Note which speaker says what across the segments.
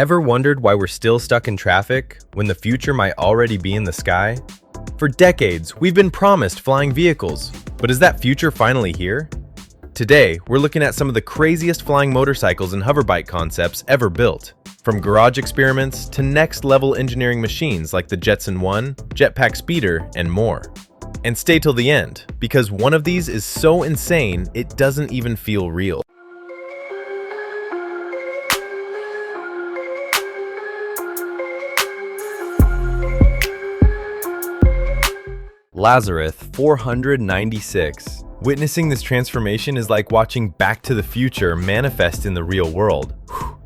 Speaker 1: Ever wondered why we're still stuck in traffic when the future might already be in the sky? For decades, we've been promised flying vehicles, but is that future finally here? Today, we're looking at some of the craziest flying motorcycles and hoverbike concepts ever built, from garage experiments to next-level engineering machines like the Jetson ONE, Jetpack Speeder, and more. And stay till the end, because one of these is so insane it doesn't even feel real. Lazareth 496. Witnessing this transformation is like watching Back to the Future manifest in the real world.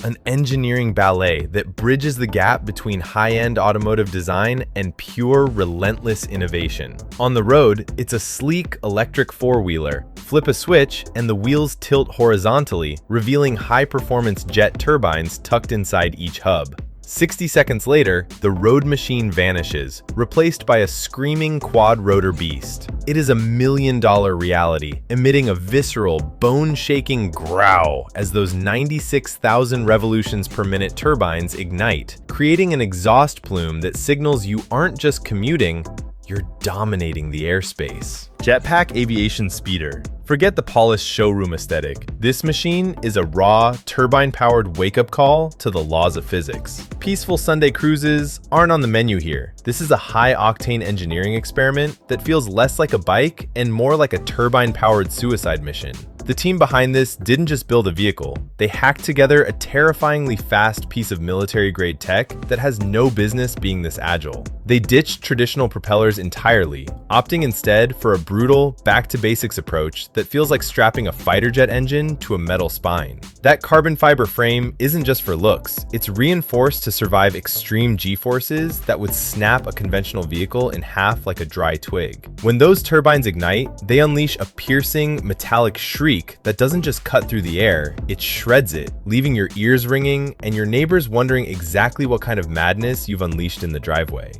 Speaker 1: An engineering ballet that bridges the gap between high-end automotive design and pure, relentless innovation. On the road, it's a sleek electric four-wheeler. Flip a switch and the wheels tilt horizontally, revealing high-performance jet turbines tucked inside each hub. 60 seconds later, the road machine vanishes, replaced by a screaming quad-rotor beast. It is a million-dollar reality, emitting a visceral, bone-shaking growl as those 96,000 revolutions per minute turbines ignite, creating an exhaust plume that signals you aren't just commuting, you're dominating the airspace. Jetpack Aviation Speeder. Forget the polished showroom aesthetic. This machine is a raw, turbine-powered wake-up call to the laws of physics. Peaceful Sunday cruises aren't on the menu here. This is a high-octane engineering experiment that feels less like a bike and more like a turbine-powered suicide mission. The team behind this didn't just build a vehicle, they hacked together a terrifying fast piece of military-grade tech that has no business being this agile. They ditched traditional propellers entirely, opting instead for a brutal, back-to-basics approach that feels like strapping a fighter jet engine to a metal spine. That carbon fiber frame isn't just for looks, it's reinforced to survive extreme G-forces that would snap a conventional vehicle in half like a dry twig. When those turbines ignite, they unleash a piercing, metallic shriek that doesn't just cut through the air, it shreds it, leaving your ears ringing and your neighbors wondering exactly what kind of madness you've unleashed in the driveway.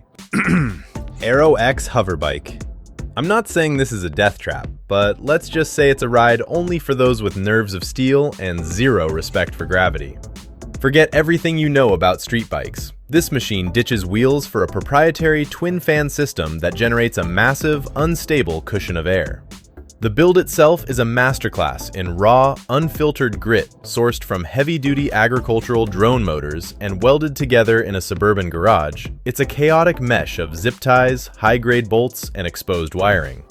Speaker 1: Aero-X Hoverbike. I'm not saying this is a death trap, but let's just say it's a ride only for those with nerves of steel and zero respect for gravity. Forget everything you know about street bikes. This machine ditches wheels for a proprietary twin-fan system that generates a massive, unstable cushion of air. The build itself is a masterclass in raw, unfiltered grit sourced from heavy-duty agricultural drone motors and welded together in a suburban garage. It's a chaotic mesh of zip ties, high-grade bolts, and exposed wiring.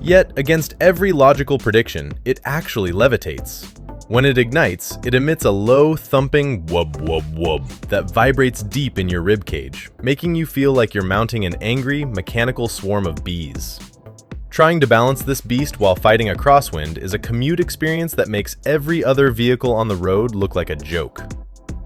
Speaker 1: Yet, against every logical prediction, it actually levitates. When it ignites, it emits a low, thumping wub wub wub that vibrates deep in your ribcage, making you feel like you're mounting an angry, mechanical swarm of bees. Trying to balance this beast while fighting a crosswind is a commute experience that makes every other vehicle on the road look like a joke.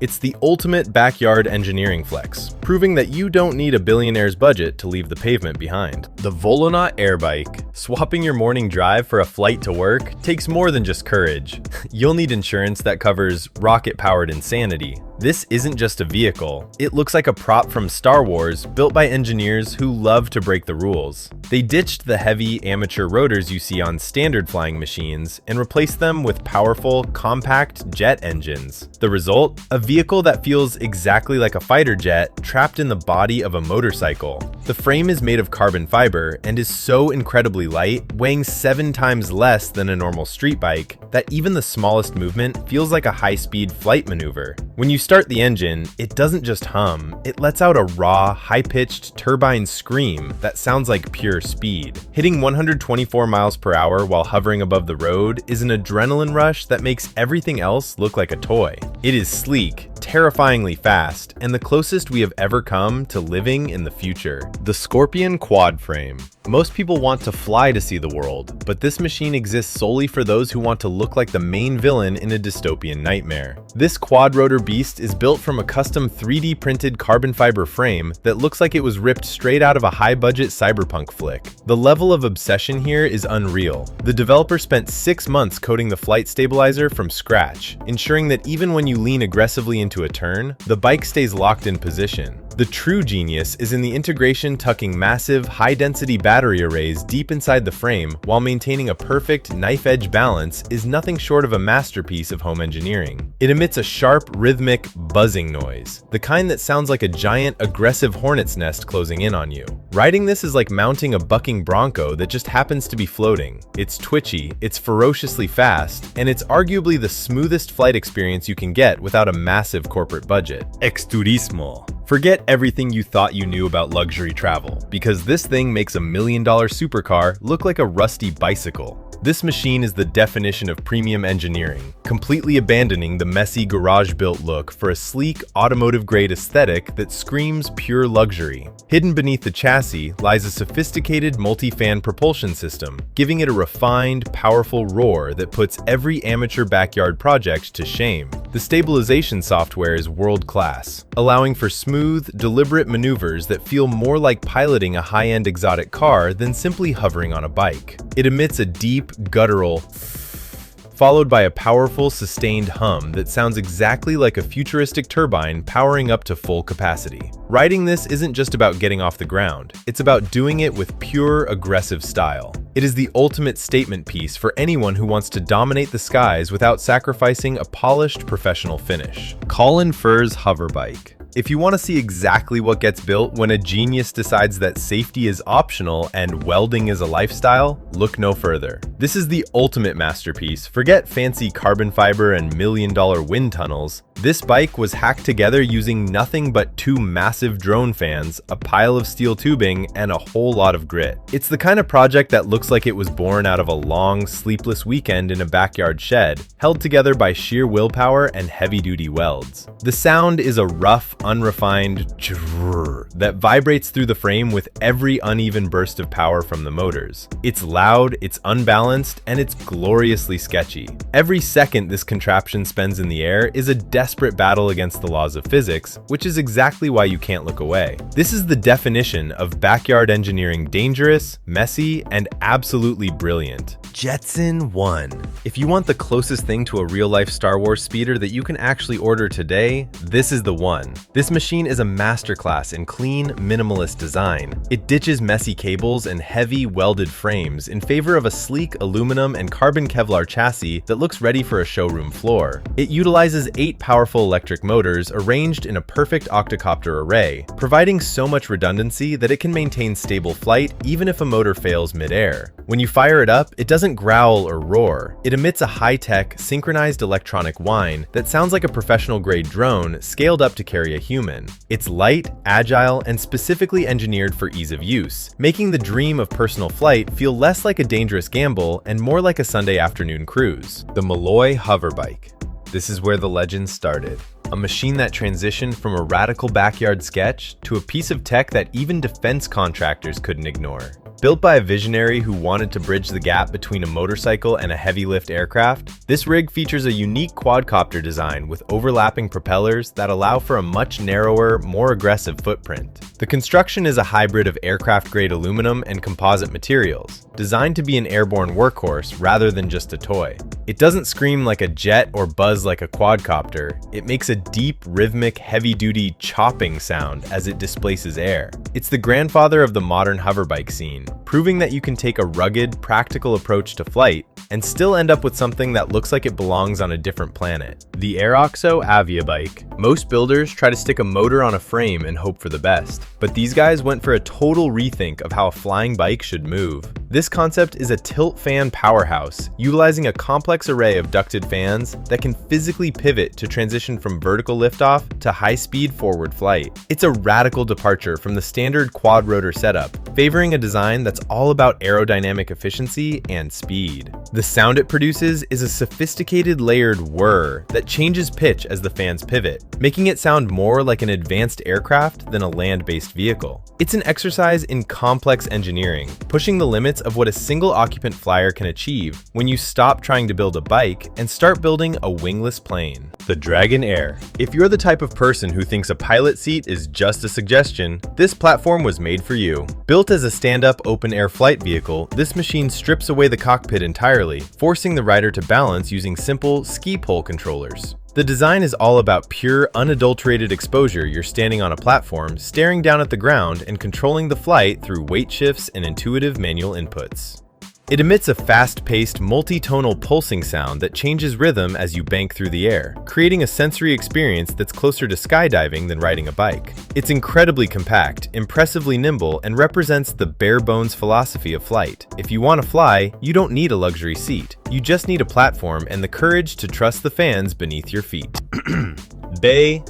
Speaker 1: It's the ultimate backyard engineering flex, proving that you don't need a billionaire's budget to leave the pavement behind. The Zolton Airbike. Swapping your morning drive for a flight to work takes more than just courage. You'll need insurance that covers rocket-powered insanity. This isn't just a vehicle. It looks like a prop from Star Wars built by engineers who love to break the rules. They ditched the heavy, amateur rotors you see on standard flying machines and replaced them with powerful, compact jet engines. The result? A vehicle that feels exactly like a fighter jet trapped in the body of a motorcycle. The frame is made of carbon fiber and is so incredibly light, weighing 7 times less than a normal street bike, that even the smallest movement feels like a high-speed flight maneuver. When you start the engine, it doesn't just hum, it lets out a raw, high-pitched turbine scream that sounds like pure speed. Hitting 124 miles per hour while hovering above the road is an adrenaline rush that makes everything else look like a toy. It is sleek, terrifyingly fast, and the closest we have ever come to living in the future. The Scorpion Quad Frame. Most people want to fly to see the world, but this machine exists solely for those who want to look like the main villain in a dystopian nightmare. This quad-rotor beast is built from a custom 3D printed carbon fiber frame that looks like it was ripped straight out of a high-budget cyberpunk flick. The level of obsession here is unreal. The developer spent 6 months coding the flight stabilizer from scratch, ensuring that even when you lean aggressively into a turn, the bike stays locked in position. The true genius is in the integration tucking massive, high-density battery arrays deep inside the frame while maintaining a perfect knife-edge balance is nothing short of a masterpiece of home engineering. It emits a sharp, rhythmic, buzzing noise, the kind that sounds like a giant, aggressive hornet's nest closing in on you. Riding this is like mounting a bucking bronco that just happens to be floating. It's twitchy, it's ferociously fast, and it's arguably the smoothest flight experience you can get without a massive corporate budget. XTURISMO. Forget everything you thought you knew about luxury travel, because this thing makes a $1 million supercar look like a rusty bicycle. This machine is the definition of premium engineering, completely abandoning the messy garage-built look for a sleek, automotive-grade aesthetic that screams pure luxury. Hidden beneath the chassis lies a sophisticated multi-fan propulsion system, giving it a refined, powerful roar that puts every amateur backyard project to shame. The stabilization software is world-class, allowing for smooth, deliberate maneuvers that feel more like piloting a high-end exotic car than simply hovering on a bike. It emits a deep, guttural followed by a powerful, sustained hum that sounds exactly like a futuristic turbine powering up to full capacity. Riding this isn't just about getting off the ground, it's about doing it with pure, aggressive style. It is the ultimate statement piece for anyone who wants to dominate the skies without sacrificing a polished, professional finish. Colin Furze Hoverbike. If you want to see exactly what gets built when a genius decides that safety is optional and welding is a lifestyle, look no further. This is the ultimate masterpiece. Forget fancy carbon fiber and $1 million wind tunnels. This bike was hacked together using nothing but 2 massive drone fans, a pile of steel tubing, and a whole lot of grit. It's the kind of project that looks like it was born out of a long, sleepless weekend in a backyard shed, held together by sheer willpower and heavy-duty welds. The sound is a rough, unrefined churr that vibrates through the frame with every uneven burst of power from the motors. It's loud, it's unbalanced, and it's gloriously sketchy. Every second this contraption spends in the air is a desperate battle against the laws of physics, which is exactly why you can't look away. This is the definition of backyard engineering: dangerous, messy, and absolutely brilliant. Jetson ONE. If you want the closest thing to a real-life Star Wars speeder that you can actually order today, this is the one. This machine is a masterclass in clean, minimalist design. It ditches messy cables and heavy, welded frames in favor of a sleek aluminum and carbon Kevlar chassis that looks ready for a showroom floor. It utilizes 8 powerful electric motors arranged in a perfect octocopter array, providing so much redundancy that it can maintain stable flight even if a motor fails mid-air. When you fire it up, it doesn't growl or roar. It emits a high-tech, synchronized electronic whine that sounds like a professional-grade drone scaled up to carry a human. It's light, agile, and specifically engineered for ease of use, making the dream of personal flight feel less like a dangerous gamble and more like a Sunday afternoon cruise. The Malloy Hoverbike. This is where the legend started. A machine that transitioned from a radical backyard sketch to a piece of tech that even defense contractors couldn't ignore. Built by a visionary who wanted to bridge the gap between a motorcycle and a heavy-lift aircraft, this rig features a unique quadcopter design with overlapping propellers that allow for a much narrower, more aggressive footprint. The construction is a hybrid of aircraft-grade aluminum and composite materials, designed to be an airborne workhorse rather than just a toy. It doesn't scream like a jet or buzz like a quadcopter. It makes a deep, rhythmic, heavy-duty chopping sound as it displaces air. It's the grandfather of the modern hoverbike scene, proving that you can take a rugged, practical approach to flight and still end up with something that looks like it belongs on a different planet. The Aeroxo Aviabike. Most builders try to stick a motor on a frame and hope for the best, but these guys went for a total rethink of how a flying bike should move. This concept is a tilt fan powerhouse, utilizing a complex array of ducted fans that can physically pivot to transition from vertical liftoff to high-speed forward flight. It's a radical departure from the standard quad-rotor setup, favoring a design that's all about aerodynamic efficiency and speed. The sound it produces is a sophisticated layered whir that changes pitch as the fans pivot, making it sound more like an advanced aircraft than a land-based vehicle. It's an exercise in complex engineering, pushing the limits of what a single occupant flyer can achieve when you stop trying to build a bike and start building a wingless plane. The DragonAir. If you're the type of person who thinks a pilot seat is just a suggestion, this platform was made for you. Built as a stand-up open-air flight vehicle, this machine strips away the cockpit entirely, forcing the rider to balance using simple ski pole controllers. The design is all about pure, unadulterated exposure. You're standing on a platform, staring down at the ground, and controlling the flight through weight shifts and intuitive manual inputs. It emits a fast-paced, multi-tonal pulsing sound that changes rhythm as you bank through the air, creating a sensory experience that's closer to skydiving than riding a bike. It's incredibly compact, impressively nimble, and represents the bare-bones philosophy of flight. If you want to fly, you don't need a luxury seat. You just need a platform and the courage to trust the fans beneath your feet.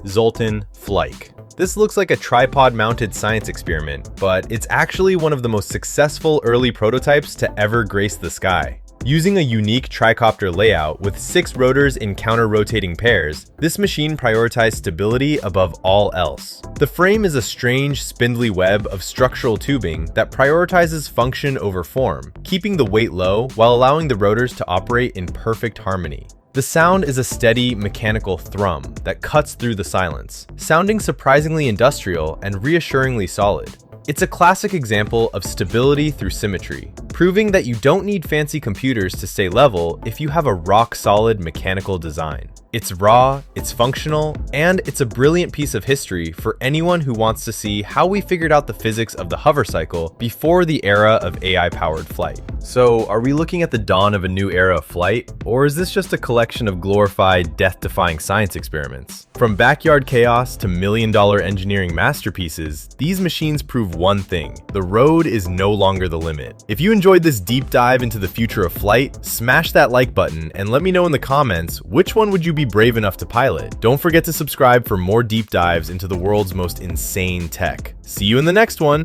Speaker 1: Zolton Flike. This looks like a tripod-mounted science experiment, but it's actually one of the most successful early prototypes to ever grace the sky. Using a unique tricopter layout with 6 rotors in counter-rotating pairs, this machine prioritized stability above all else. The frame is a strange, spindly web of structural tubing that prioritizes function over form, keeping the weight low while allowing the rotors to operate in perfect harmony. The sound is a steady, mechanical thrum that cuts through the silence, sounding surprisingly industrial and reassuringly solid. It's a classic example of stability through symmetry, proving that you don't need fancy computers to stay level if you have a rock-solid mechanical design. It's raw, it's functional, and it's a brilliant piece of history for anyone who wants to see how we figured out the physics of the hover cycle before the era of AI-powered flight. So, are we looking at the dawn of a new era of flight, or is this just a collection of glorified, death-defying science experiments? From backyard chaos to million-dollar engineering masterpieces, these machines prove one thing: the road is no longer the limit. If you enjoyed this deep dive into the future of flight, smash that like button and let me know in the comments which one would you be brave enough to pilot. Don't forget to subscribe for more deep dives into the world's most insane tech. See you in the next one!